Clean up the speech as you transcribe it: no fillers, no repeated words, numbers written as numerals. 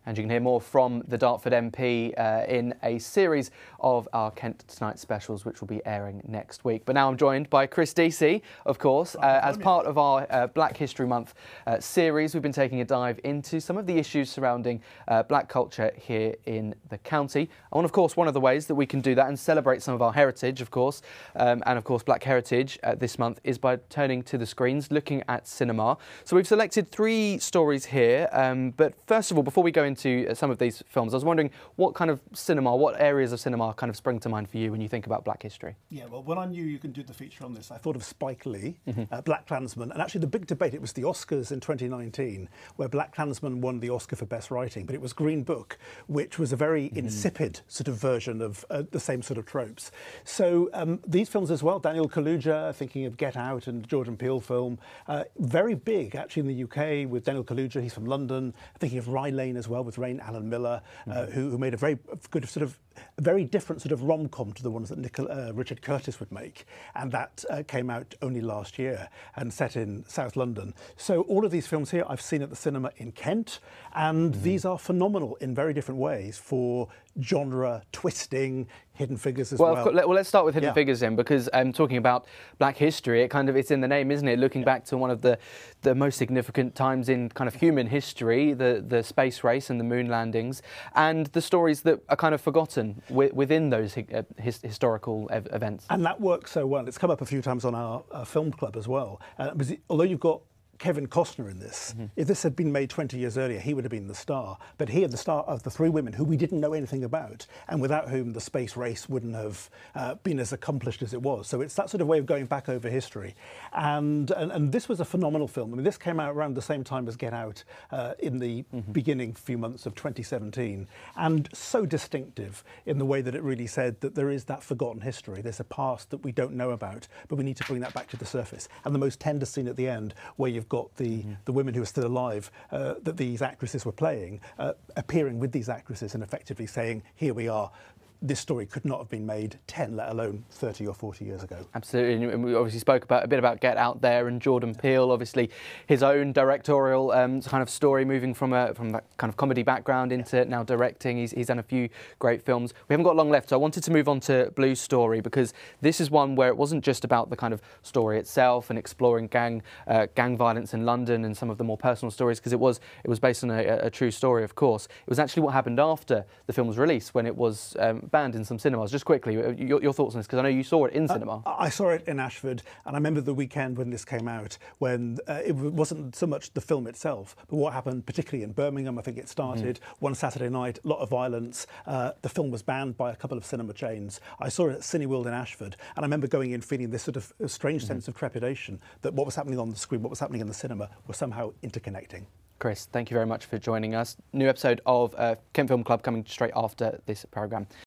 And you can hear more from the Dartford MP in a series of our Kent Tonight specials, which will be airing next week. But now I'm joined by Chris Deacy, of course, as part of our Black History Month series. We've been taking a dive into some of the issues surrounding black culture here in the county. And of course, one of the ways that we can do that and celebrate some of our heritage, of course, and of course Black Heritage this month, is by turning to the screens, looking at cinema. So we've selected 3 stories here. But first of all, before we go into some of these films, I was wondering what kind of cinema, what areas of cinema kind of spring to mind for you when you think about Black history? Yeah, well, when I knew you can do the feature on this, I thought of Spike Lee, Black Klansman, and actually the big debate, it was the Oscars in 2019, where Black Klansman won the Oscar for Best Writing, but it was Green Book, which was a very insipid sort of version of the same sort of tropes. So these films as well, Daniel Kaluuya, thinking of Get Out and Jordan Peele film, very big actually in the UK with Daniel Kaluuya, he's from London, thinking of Rye Lane as well with Rain Alan Miller, who made a very good sort of very different sort of rom-com to the ones that Richard Curtis would make, and that came out only last year and set in South London. So all of these films here I've seen at the cinema in Kent, and these are phenomenal in very different ways for genre twisting, Hidden Figures as well. Well, let's start with Hidden Figures then, because talking about Black history, it's in the name, isn't it? Looking back to one of the most significant times in kind of human history, the space race and the moon landings, and the stories that are kind of forgotten within those historical events. And that works so well. It's come up a few times on our film club as well. Although you've got Kevin Costner in this. If this had been made 20 years earlier, he would have been the star. But here, the star of the 3 women who we didn't know anything about, and without whom the space race wouldn't have been as accomplished as it was. So it's that sort of way of going back over history. And this was a phenomenal film. I mean, this came out around the same time as Get Out in the beginning few months of 2017, and so distinctive in the way that it really said that there is that forgotten history. There's a past that we don't know about, but we need to bring that back to the surface. And the most tender scene at the end, where you've got the women who are still alive that these actresses were playing, appearing with these actresses and effectively saying, here we are. This story could not have been made 10, let alone 30 or 40 years ago. Absolutely, and we obviously spoke a bit about Get Out there, and Jordan Peele, obviously his own directorial kind of story, moving from that kind of comedy background into now directing. He's done a few great films. We haven't got long left, so I wanted to move on to Blue Story, because this is one where it wasn't just about the kind of story itself and exploring gang violence in London and some of the more personal stories, because it was based on a true story, of course. It was actually what happened after the film was released, when it was banned in some cinemas. Just quickly, your thoughts on this, because I know you saw it in cinema. I saw it in Ashford, and I remember the weekend when this came out, when it wasn't so much the film itself, but what happened particularly in Birmingham. I think it started one Saturday night, a lot of violence. The film was banned by a couple of cinema chains. I saw it at Cineworld in Ashford, and I remember going in feeling this sort of strange sense of trepidation that what was happening on the screen, what was happening in the cinema, was somehow interconnecting. Chris, thank you very much for joining us. New episode of Kent Film Club coming straight after this programme.